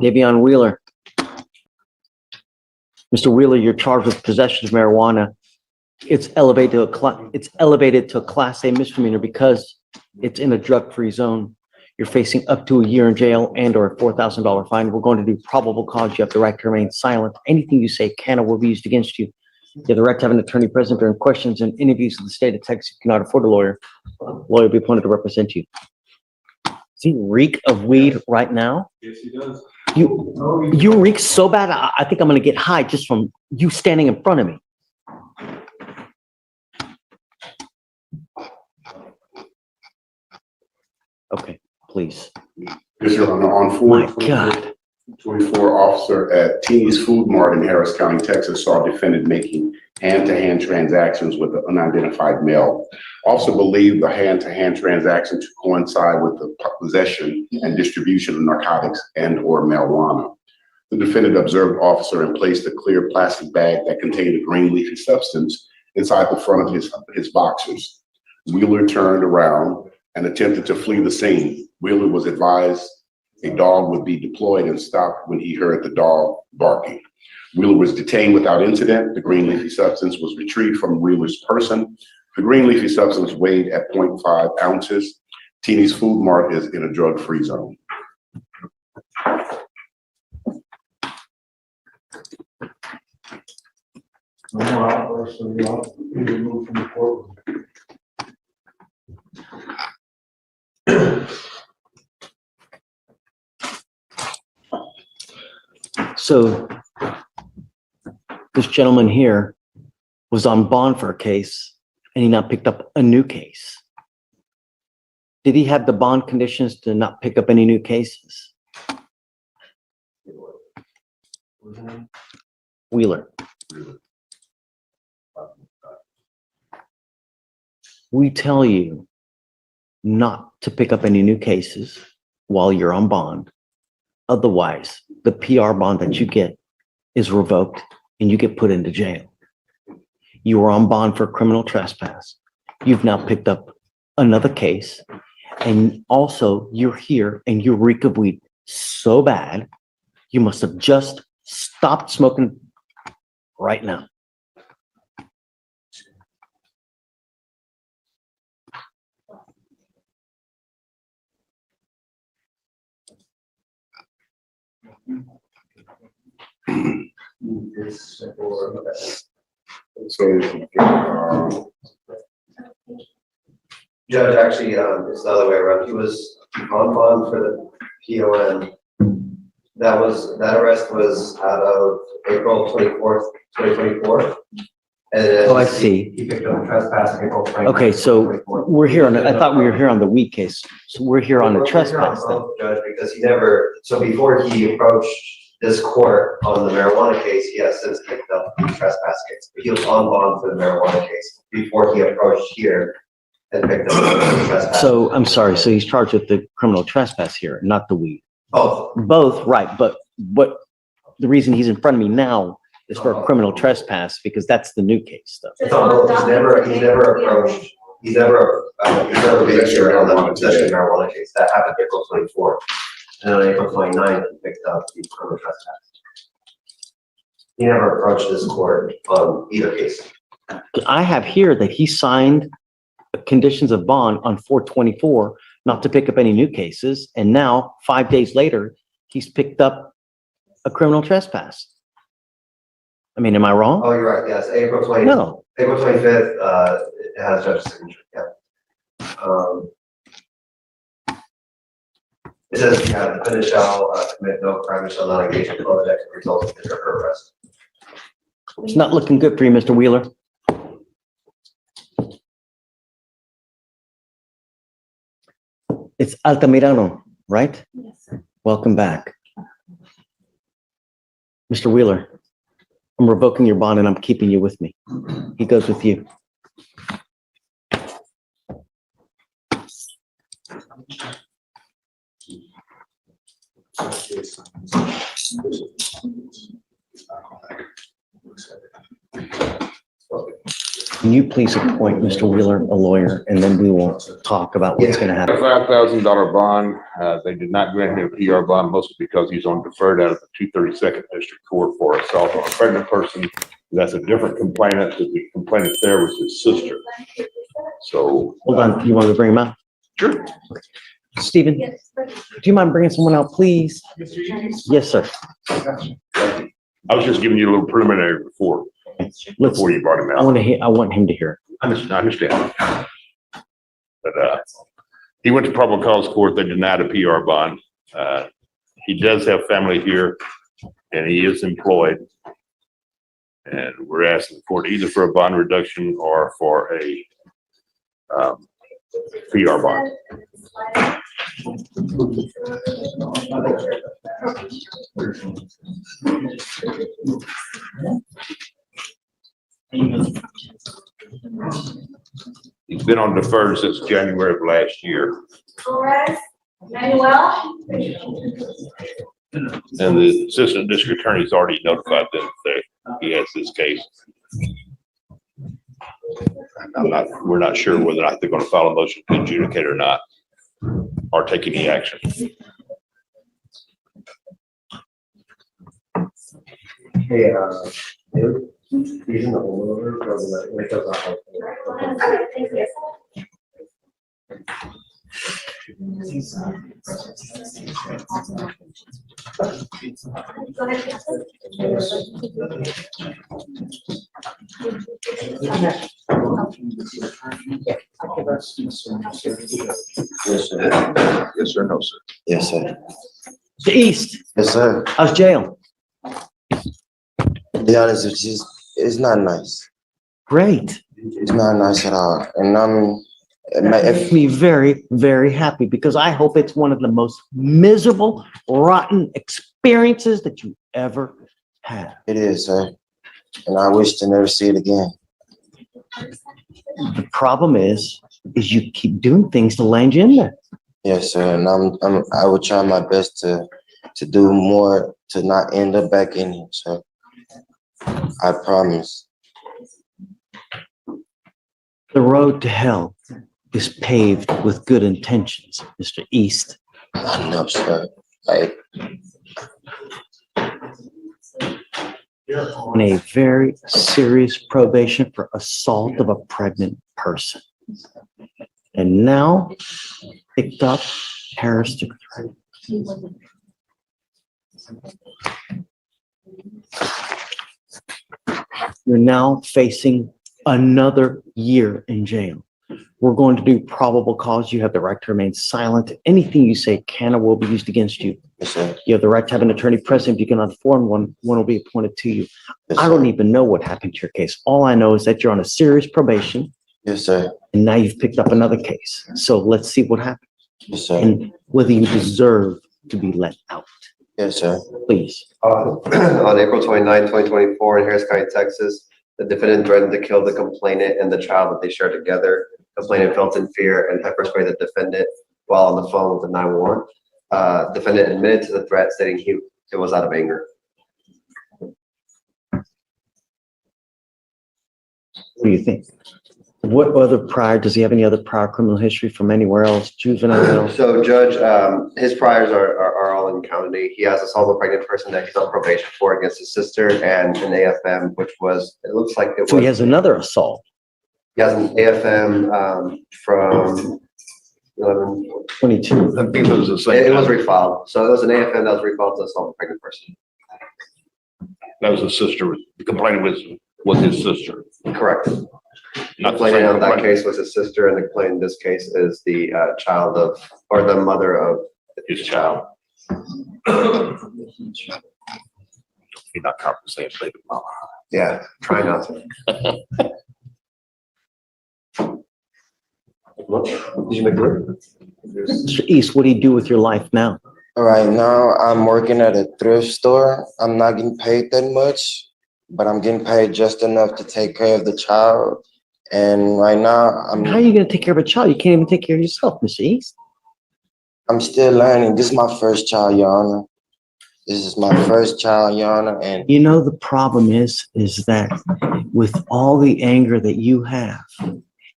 Davion Wheeler. Mr. Wheeler, you're charged with possession of marijuana. It's elevated to a Class A misdemeanor because it's in a drug-free zone. You're facing up to a year in jail and or a $4,000 fine. We're going to do probable cause. You have the right to remain silent. Anything you say can or will be used against you. You have the right to have an attorney present during questions and interviews in the state of Texas. You cannot afford a lawyer. Lawyer will be appointed to represent you. Does he reek of weed right now? Yes, he does. You reek so bad, I think I'm going to get high just from you standing in front of me. Okay, please. Yes, Your Honor, on My God. 24 officer at Teeny's Food Mart in Harris County, Texas, saw a defendant making hand-to-hand transactions with an unidentified male. Officer believed the hand-to-hand transaction to coincide with the possession and distribution of narcotics and or marijuana. The defendant observed officer and placed a clear plastic bag that contained a green leafy substance inside the front of his boxers. Wheeler turned around and attempted to flee the scene. Wheeler was advised a dog would be deployed and stopped when he heard the dog barking. Wheeler was detained without incident. The green leafy substance was retrieved from Wheeler's person. The green leafy substance weighed at 0.5 ounces. Teeny's Food Mart is in a drug-free zone. No more outbursts, so you'll be removed from the courtroom. So this gentleman here was on bond for a case and he not picked up a new case. Did he have the bond conditions to not pick up any new cases? Wheeler. We tell you not to pick up any new cases while you're on bond. Otherwise, the PR bond that you get is revoked and you get put into jail. You were on bond for criminal trespass. You've now picked up another case, and also you're here and you reek of weed so bad, you must have just stopped smoking right now. So, Judge, actually, it's the other way around. He was on bond for the PON. That arrest was out of April 24th, 2024. And Oh, I see. He picked up trespass April 24th. Okay, so we're here on, I thought we were here on the weed case. So we're here on the trespass then. Judge, because so before he approached this court on the marijuana case, he has since picked up the trespass case. But he was on bond for the marijuana case before he approached here and picked up the trespass. So I'm sorry, so he's charged with the criminal trespass here, not the weed. Both, right, but the reason he's in front of me now is for a criminal trespass because that's the new case stuff. He's never approached. He's never been here on the possession of marijuana case. That happened April 24th. And on April 29th, he picked up the criminal trespass. He never approached this court on either case. I have here that he signed conditions of bond on 4/24 not to pick up any new cases, and now 5 days later, he's picked up a criminal trespass. I mean, am I wrong? Oh, you're right. Yes, April 20th. No. April 25th. It has judge's signature. Yeah. It says, yeah, the defendant shall commit no crime and shall not engage in conduct that could result in his or her arrest. It's not looking good for you, Mr. Wheeler. It's Altamirano, right? Yes, sir. Welcome back. Mr. Wheeler, I'm revoking your bond and I'm keeping you with me. He goes with you. Can you please appoint Mr. Wheeler a lawyer, and then we will talk about what's gonna A happen. $5,000 bond. They did not grant him a PR bond, mostly because he's on deferred out of the 232nd District Court for assault on a pregnant person. That's a different complainant. The complainant there was his sister. So. Hold on, you want me to bring him out? Sure. Stephen, do you mind bringing someone out, please? Yes, sir. I was just giving you a little preliminary before Let's, you brought him I out. want to hear, I want him to hear it. I understand. But, he went to probable cause court. They denied a PR bond. He does have family here and he is employed. And we're asking the court either for a bond reduction or for a, PR bond. He's been on deferred since January of last year. Manuel? And the assistant district attorney's already notified them that he has this case. We're not sure whether or not they're gonna file a motion to adjudicate or not, or take any action. Hey, he's in the holdover, but when it goes out. Okay, thank you. Go ahead. Yes, sir. Yes, sir. No, sir. Yes, sir. The East, Yes, sir. how's jail? To be honest with you, it's not nice. Great. It's not nice at all. And That makes me very, very happy because I hope it's one of the most miserable, rotten experiences that you ever had. it is, sir. And I wish to never see it again. The problem is you keep doing things to land you in there. Yes, sir. And I will try my best to do more to not end up back in here, sir. I promise. The road to hell is paved with good intentions, Mr. East. I know, sir. Like, On a very serious probation for assault of a pregnant person. And now picked up terroristic threat. You're now facing another year in jail. We're going to do probable cause. You have the right to remain silent. Anything you say can or will be used against you. yes, sir. You have the right to have an attorney present. If you cannot afford one will be appointed to you. Yes, I don't sir. even know what happened to your case. All I know is that you're on a serious probation Yes, sir. and now you've picked up another case. So let's see what happens Yes, sir. and whether you deserve to be let out. Yes, sir. Please. On April 29, 2024, in Harris County, Texas, the defendant threatened to kill the complainant and the child that they shared together. Complainant felt in fear and pepper sprayed the defendant while on the phone with the 911. Defendant admitted to the threat, stating it was out of anger. What do you think? What other prior, does he have any other prior criminal history from anywhere else, juvenile? So Judge, his priors are all in county. He has assault of a pregnant person that he's on probation for against his sister and an AFM, which was, it looks like it So he was, has another assault, he has an AFM from 11. 22. I think it was the same. It was refiled. So it was an AFM that was refiled to assault a pregnant person. That was the sister. The complainant was his sister. Correct. Not The the same complainant on that complainant. case was his sister, and the complainant in this case is the child of, or the mother of His child. He not compensated baby mama. Yeah, try not to. Did you make the Mr. East, what do you do with your life now? Right now, I'm working at a thrift store. I'm not getting paid that much, but I'm getting paid just enough to take care of the child. And right now, How are you going to take care of a child? You can't even take care of yourself, Mr. East. I'm still learning. This is my first child, Your Honor. This is my first child, Your Honor, and You know, the problem is that with all the anger that you have,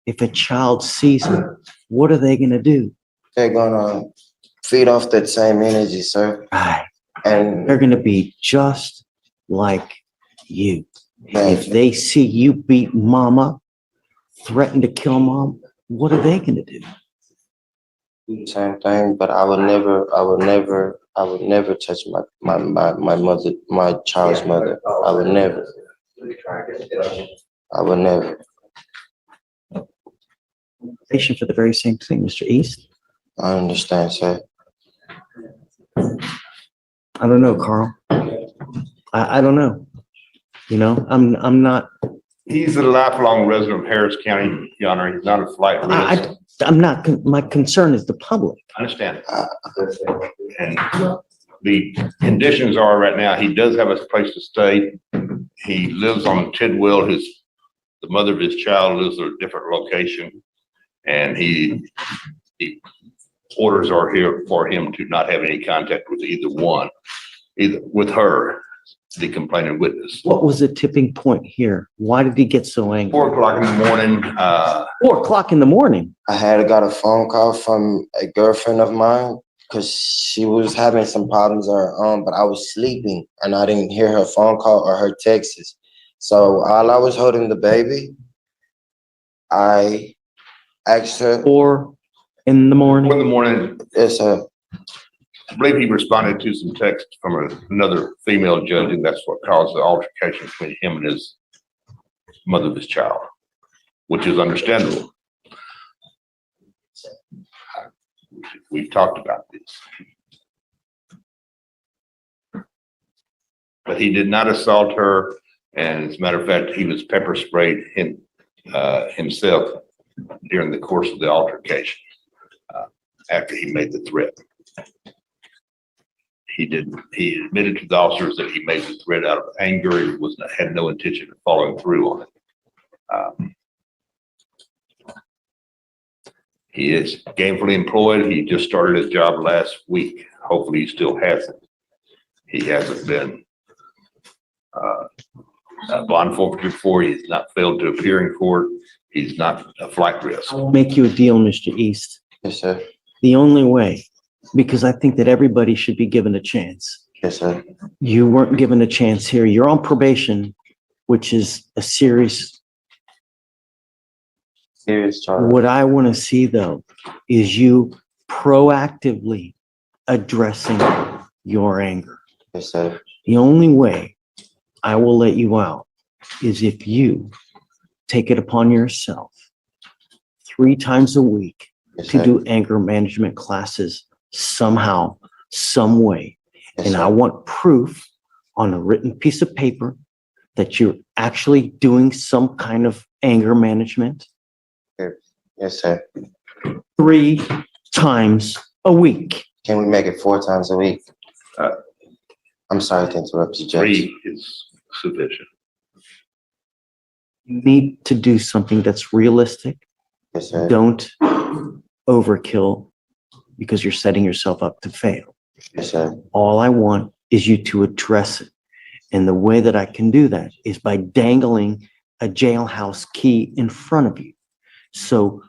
if a child sees it, what are they gonna do? they're gonna feed off that same energy, sir. Right. And They're gonna be just like you. If man, they see you beat mama, threaten to kill mom, what are they gonna do? same thing, but I would never touch my mother, my child's mother. I would never. I would never. Patient for the very same thing, Mr. East. I understand, sir. I don't know, Carl. I don't know. You know, I'm not, He's a lifelong resident of Harris County, Your Honor. He's not a flight risk. I'm not, my concern is the public. I understand. And the conditions are right now, he does have a place to stay. He lives on Tidwell. The mother of his child lives at a different location. And the orders are here for him to not have any contact with either with her, the complaining witness. What was the tipping point here? Why did he get so angry? 4 o'clock in the morning, 4 o'clock in the morning. I had got a phone call from a girlfriend of mine because she was having some problems of her own, but I was sleeping and I didn't hear her phone call or her texts. So while I was holding the baby, I asked her, 4 in the morning. 4 in the morning, yes, sir. I believe he responded to some text from another female judge, and that's what caused the altercation between him and his mother of his child, which is understandable. We've talked about this. But he did not assault her, and as a matter of fact, he was pepper sprayed himself during the course of the altercation after he made the threat. He admitted to the officers that he made the threat out of anger. He had no intention of following through on it. He is gainfully employed. He just started his job last week. Hopefully he still has it. He hasn't been bond forfeiture for. He has not failed to appear in court. He's not a flight risk. I will make you a deal, Mr. East. Yes, sir. The only way, because I think that everybody should be given a chance. Yes, sir. You weren't given a chance here. You're on probation, which is a serious. Serious charge. What I want to see though, is you proactively addressing your anger. Yes, sir. The only way I will let you out is if you take it upon yourself 3 times a week Yes, to sir. do anger management classes somehow, some way. Yes, And sir. I want proof on a written piece of paper that you're actually doing some kind of anger management Yes, sir. 3 times a week. Can we make it 4 times a week? I'm sorry to interrupt you, Judge. 3 is sufficient. You need to do something that's realistic. Yes, sir. Don't overkill because you're setting yourself up to fail. Yes, sir. All I want is you to address it. And the way that I can do that is by dangling a jailhouse key in front of you. So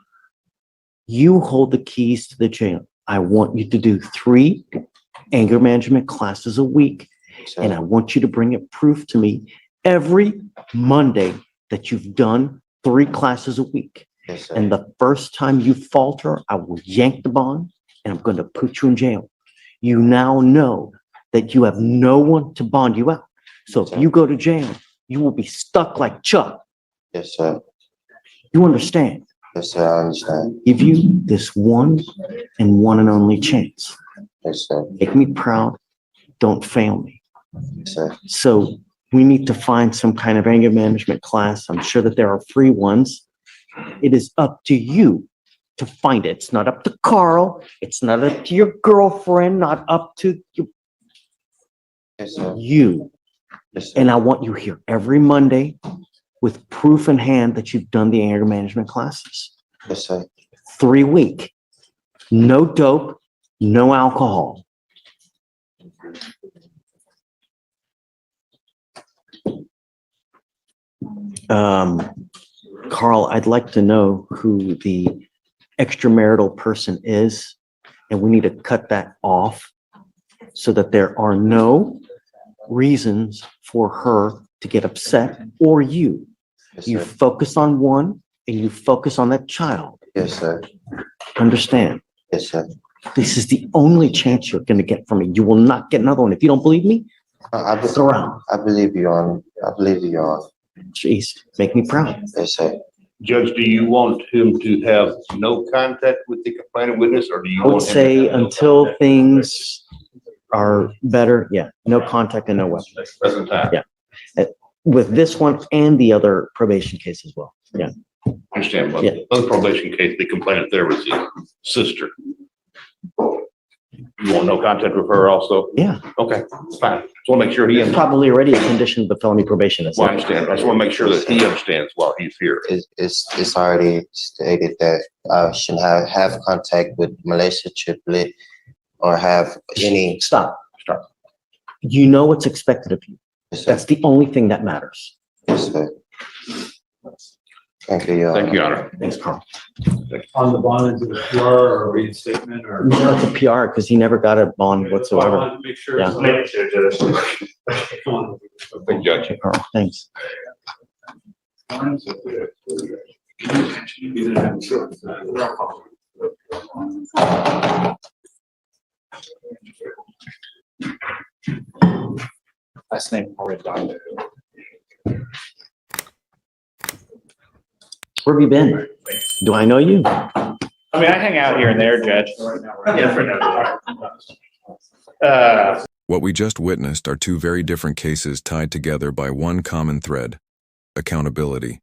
you hold the keys to the jail. I want you to do 3 anger management classes a week. Yes, sir. And I want you to bring it proof to me every Monday that you've done 3 classes a week. Yes, sir. And the first time you falter, I will yank the bond and I'm going to put you in jail. You now know that you have no one to bond you out. So if you go to jail, you will be stuck like Chuck. Yes, sir. You understand? Yes, sir. I understand. Give you this one and only chance. Yes, sir. Make me proud. Don't fail me. Yes, sir. So we need to find some kind of anger management class. I'm sure that there are free ones. It is up to you to find it. It's not up to Carl. It's not up to your girlfriend, not up to Yes, sir. you. Yes, sir. And I want you here every Monday with proof in hand that you've done the anger management classes. Yes, sir. 3 week. No dope, no alcohol. Carl, I'd like to know who the extramarital person is, and we need to cut that off so that there are no reasons for her to get upset or you. Yes, You sir. focus on one and you focus on that child. Yes, sir. Understand? Yes, sir. This is the only chance you're going to get from me. You will not get another one. If you don't believe me, look around. I believe you on. I believe you on. Jeez, make me proud. Yes, sir. Judge, do you want him to have no contact with the complaining witness, or do you I would want him to say have no until contact things are better, yeah, no contact and no weapon. at the present time? Yeah. With this one and the other probation case as well. Yeah. I understand, but Yeah. the other probation case, the complainant there was his sister. You want no contact with her also? Yeah. Okay, fine. Just want to make sure he, It's probably already a condition of the felony probation. That's well, I it. understand. I just want to make sure that he understands while he's here. It's already stated that I shouldn't have contact with Malaysia triplet or have any. Stop. You know what's expected of you. Yes, sir. That's the only thing that matters. Yes, sir. Thank you, Your Thank Honor. you, Your Honor. Thanks, Carl. On the bond, is it a PR or a reinstatement or? No, it's a PR because he never got a bond I whatsoever. wanted to make sure. Yeah. Thank you, Judge. Carl, thanks. Last name already done. Where have you been? Do I know you? I mean, I hang out here and there, Judge. Yeah, for now. What we just witnessed are two very different cases tied together by one common thread: accountability.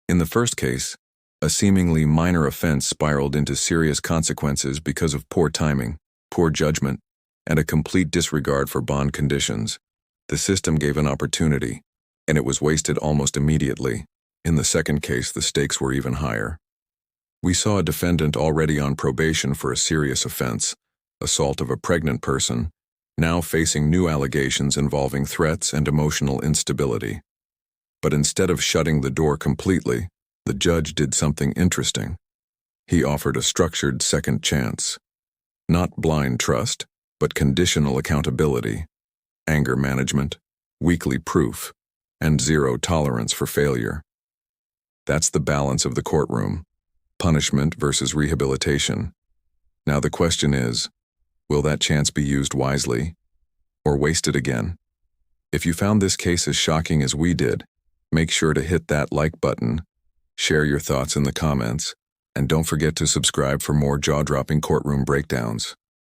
In the first case, a seemingly minor offense spiraled into serious consequences because of poor timing, poor judgment, and a complete disregard for bond conditions. The system gave an opportunity, and it was wasted almost immediately. In the second case, the stakes were even higher. We saw a defendant already on probation for a serious offense, assault of a pregnant person, now facing new allegations involving threats and emotional instability. But instead of shutting the door completely, the judge did something interesting. He offered a structured second chance. Not blind trust, but conditional accountability, anger management, weekly proof, and zero tolerance for failure. That's the balance of the courtroom: punishment versus rehabilitation. Now the question is, will that chance be used wisely or wasted again? If you found this case as shocking as we did, make sure to hit that like button, share your thoughts in the comments, and don't forget to subscribe for more jaw-dropping courtroom breakdowns.